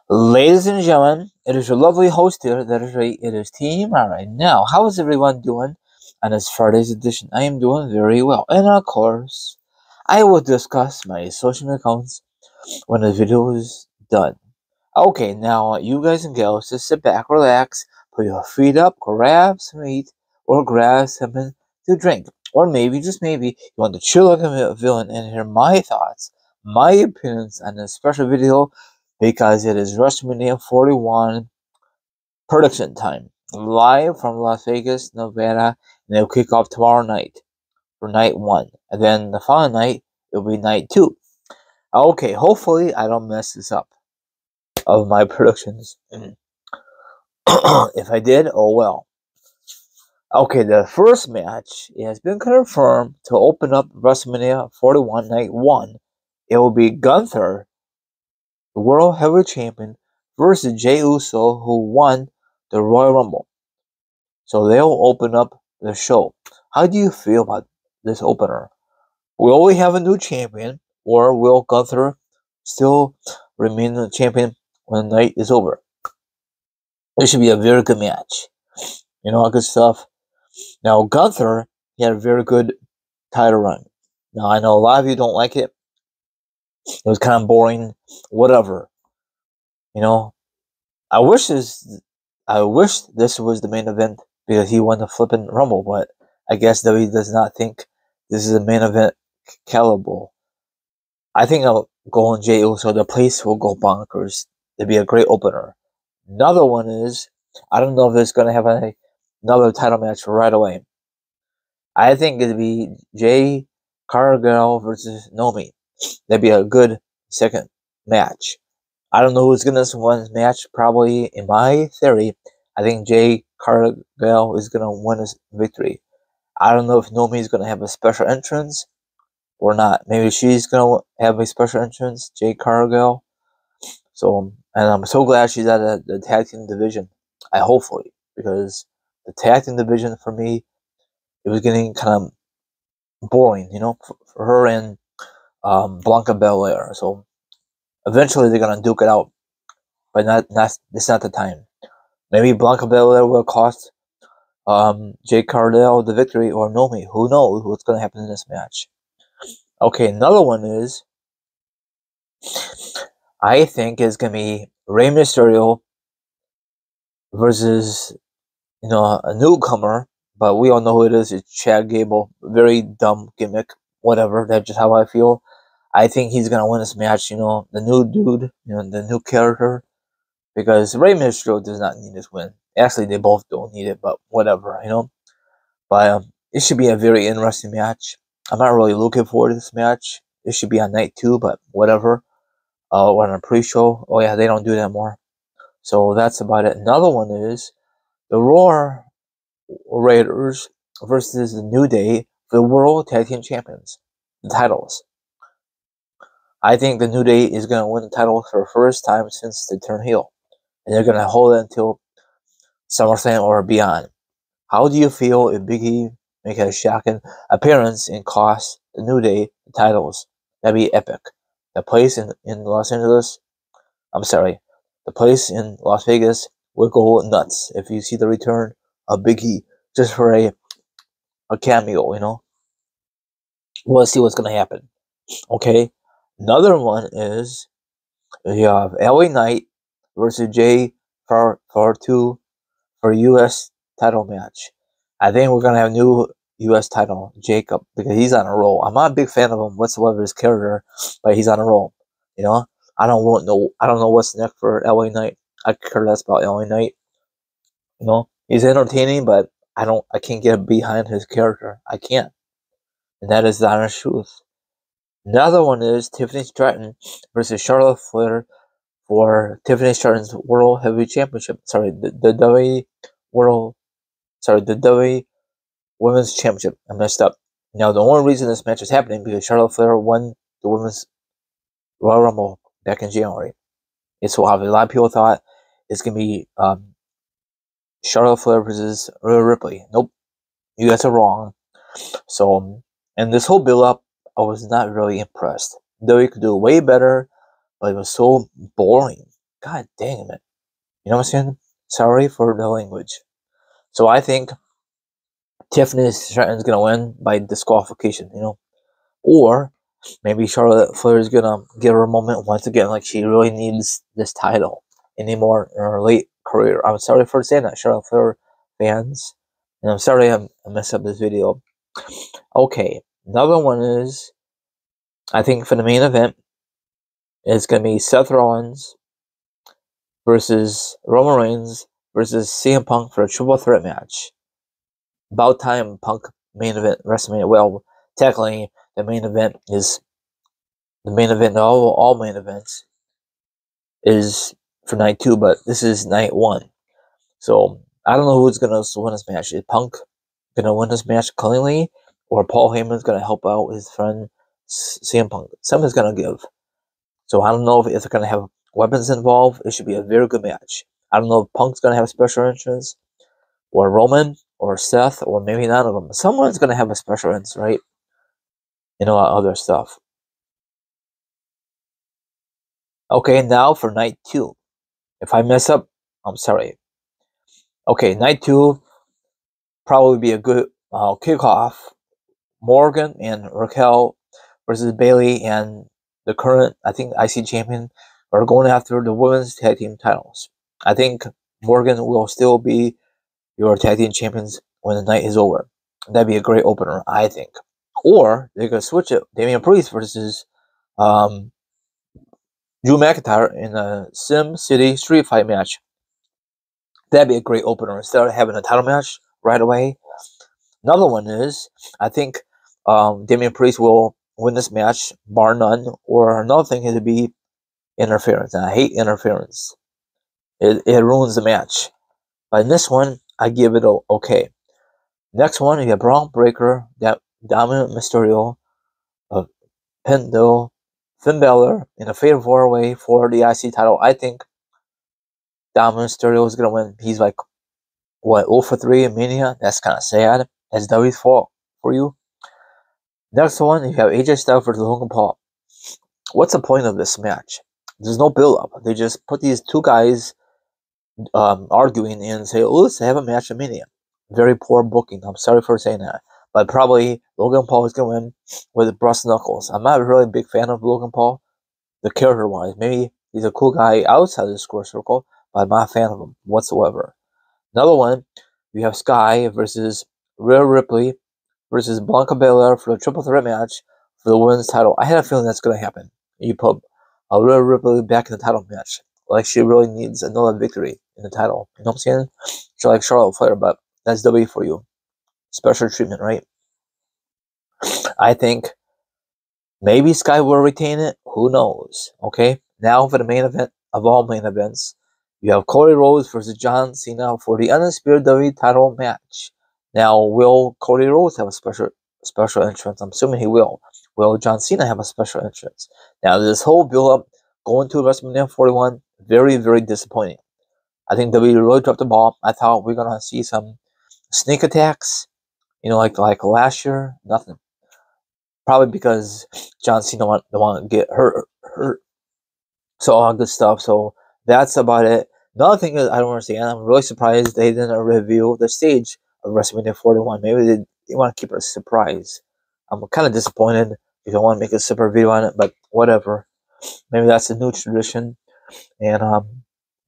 Ladies and gentlemen, it is your lovely host here. That is right, it is Team Alright. Now, how is everyone doing on this Friday's edition? I am doing very well. And of course, I will discuss my social media accounts when the video is done. Okay, now you guys and gals just sit back, relax, put your feet up, grab some meat, or grab something to drink. Or maybe, just maybe, you want to chill like a villain and hear my thoughts, my opinions on this special video because it is WrestleMania 41 production time. Live from Las Vegas, Nevada, and it'll kick off tomorrow night for night 1. And then the following night, it'll be night 2. Okay, hopefully I don't mess this up of my predictions. If I did, oh well. Okay, the first match has been confirmed to open up WrestleMania 41 Night 1. It will be Gunther, the World Heavyweight Champion, versus Jey Uso, who won the Royal Rumble. So they'll open up the show. How do you feel about this opener? Will we have a new champion, or will Gunther still remain the champion when the night is over? This should be a very good match. You know, good stuff. Now, Gunther, he had a very good title run. Now, I know a lot of you don't like it. It was kind of boring. Whatever. You know, I wish this was the main event because he won the flippin' Rumble, but I guess WWE does not think this is a main event caliber. I think I'll go on Jey Uso. The place will go bonkers. It'd be a great opener. Another one is, I don't know if it's going to have another title match right away. I think it'd be Jade Cargill versus Nomi. That'd be a good second match. I don't know who's going to win this match. Probably, in my theory, I think Jade Cargill is going to win this victory. I don't know if Nomi is going to have a special entrance or not. Maybe she's going to have a special entrance, Jade Cargill. So, and I'm so glad she's out of the tag team division. Hopefully, because the tag team division for me, it was getting kind of boring, you know, for her and Blanca Belair. So eventually they're gonna duke it out, but it's not the time. Maybe Blanca Belair will cost Jade Cargill the victory, or Nomi. Who knows what's gonna happen in this match? Okay, another one is, I think it's gonna be Rey Mysterio versus, you know, a newcomer, but we all know who it is. It's Chad Gable. Very dumb gimmick. Whatever. That's just how I feel. I think he's gonna win this match. You know, the new dude. You know, the new character. Because Rey Mysterio does not need this win. Actually, they both don't need it, but whatever. You know. But it should be a very interesting match. I'm not really looking forward to this match. It should be on night 2, but whatever. Or on a pre-show. Oh yeah, they don't do that more. So that's about it. Another one is the Raw Raiders versus the New Day for the World Tag Team Champions, the titles. I think the New Day is going to win the title for the first time since they turned heel, and they're going to hold it until SummerSlam or beyond. How do you feel if Big E make a shocking appearance and cost the New Day the titles? That'd be epic. The place in Los Angeles, the place in Las Vegas will go nuts if you see the return of Big E just for a cameo, you know. We'll see what's gonna happen. Okay. Another one is you have LA Knight versus Jay for US title match. I think we're gonna have a new US title, Jacob, because he's on a roll. I'm not a big fan of him whatsoever, his character, but he's on a roll. You know? I don't know what's next for LA Knight. I care less about LA Knight. You know? He's entertaining, but I can't get behind his character. I can't. And that is the honest truth. Another one is Tiffany Stratton versus Charlotte Flair for Tiffany Stratton's World Heavyweight Championship. The WWE Women's Championship. I messed up. Now, the only reason this match is happening because Charlotte Flair won the Women's Royal Rumble back in January. It's so obvious. A lot of people thought it's going to be Charlotte Flair versus Rhea Ripley. Nope. You guys are wrong. So, and this whole build-up, I was not really impressed. Though you could do way better, but it was so boring. God damn it. You know what I'm saying? Sorry for the language. So I think Tiffany Stratton's gonna win by disqualification, Or maybe Charlotte Flair is gonna get her moment once again, like she really needs this title anymore in her late career. I'm sorry for saying that, Charlotte Flair fans. And I'm sorry I messed up this video. Okay, another one is, I think for the main event, it's gonna be Seth Rollins versus Roman Reigns versus CM Punk for a triple threat match. About time Punk main event WrestleMania. Well, technically the main event is the main event. All main events is for night 2, but this is night 1. So I don't know who's gonna win this match. Is Punk gonna win this match cleanly, or Paul Heyman's gonna help out his friend CM Punk? Someone's gonna give. So I don't know if they're gonna have weapons involved. It should be a very good match. I don't know if Punk's gonna have a special entrance, or Roman, or Seth, or maybe none of them. Someone's gonna have a special entrance, right? Other stuff. Okay, now for night 2. If I mess up, I'm sorry. Okay, night 2 probably be a good kickoff. Morgan and Raquel versus Bailey and the current, I think, IC champion are going after the women's tag team titles. I think Morgan will still be your tag team champions when the night is over. That'd be a great opener, I think. Or they could switch it. Damian Priest versus Drew McIntyre in a Sim City Street Fight match. That'd be a great opener instead of having a title match right away. Another one is, I think Damian Priest will win this match, bar none. Or another thing is to be interference. And I hate interference. It ruins the match. But in this one, I give it okay. Next one, you have Braun Breaker, Dominant Mysterio, Pendo, Finn Balor in a fatal 4-way for the IC title. I think Dominant Mysterio is going to win. He's like, 0 for 3 in Mania? That's kind of sad. That's W's fault for you. Next one, you have AJ Styles versus Logan Paul. What's the point of this match? There's no build-up. They just put these two guys arguing and say, oh, let's have a match at Mania. Very poor booking. I'm sorry for saying that. But probably Logan Paul is going to win with Bruce Knuckles. I'm not really a big fan of Logan Paul, the character-wise. Maybe he's a cool guy outside of the square circle, but I'm not a fan of him whatsoever. Another one, you have Sky versus Rhea Ripley versus Blanca Belair for the triple threat match for the women's title. I had a feeling that's going to happen. You put Rhea Ripley back in the title match. Like she really needs another victory in the title. You know what I'm saying? She's like Charlotte Flair, but that's W for you. Special treatment, right? I think maybe Sky will retain it. Who knows? Okay. Now for the main event of all main events, you have Cody Rhodes versus John Cena for the Undisputed WWE title match. Now, will Cody Rhodes have a special entrance? I'm assuming he will. Will John Cena have a special entrance? Now, this whole build-up going to WrestleMania 41, very, very disappointing. I think WWE really dropped the ball. I thought we were going to see some sneak attacks, like last year. Nothing. Probably because John Cena don't want to get hurt. So all good stuff. So that's about it. Another thing is, I don't understand. I'm really surprised they didn't reveal the stage of WrestleMania 41. Maybe they want to keep it a surprise. I'm kind of disappointed if they want to make a separate video on it, but whatever. Maybe that's a new tradition, and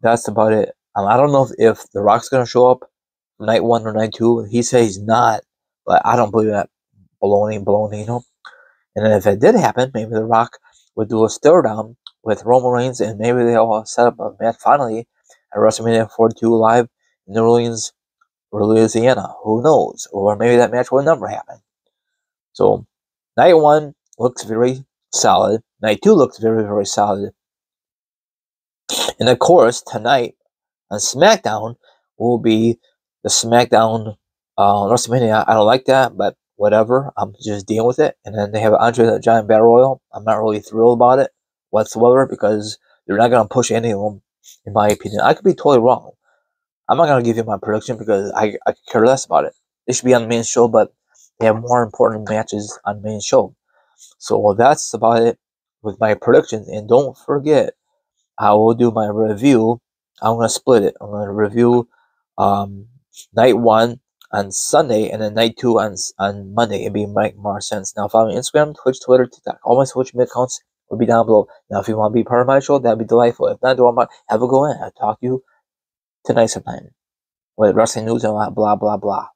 that's about it. I don't know if The Rock's gonna show up night 1 or night 2. He says he's not, but I don't believe that. Baloney. And then if it did happen, maybe The Rock would do a stare down with Roman Reigns, and maybe they'll set up a match finally at WrestleMania 42 live in New Orleans or Louisiana. Who knows? Or maybe that match will never happen. So, night 1 looks very solid. Night 2 looks very, very solid. And of course, tonight on SmackDown will be the SmackDown WrestleMania. I don't like that, but whatever. I'm just dealing with it. And then they have Andre the Giant Battle Royal. I'm not really thrilled about it whatsoever because they're not going to push any of them, in my opinion. I could be totally wrong. I'm not going to give you my prediction because I could care less about it. They should be on the main show, but they have more important matches on the main show. So that's about it with my predictions. And don't forget, I will do my review. I'm gonna split it. I'm gonna review night 1 on Sunday and then night 2 on Monday. It'd make more sense. Now follow me on Instagram, Twitch, Twitter, TikTok. All my social media accounts will be down below. Now if you want to be part of my show, that'd be delightful. If not, have a go in. I'll talk to you tonight sometime with wrestling news and blah blah blah.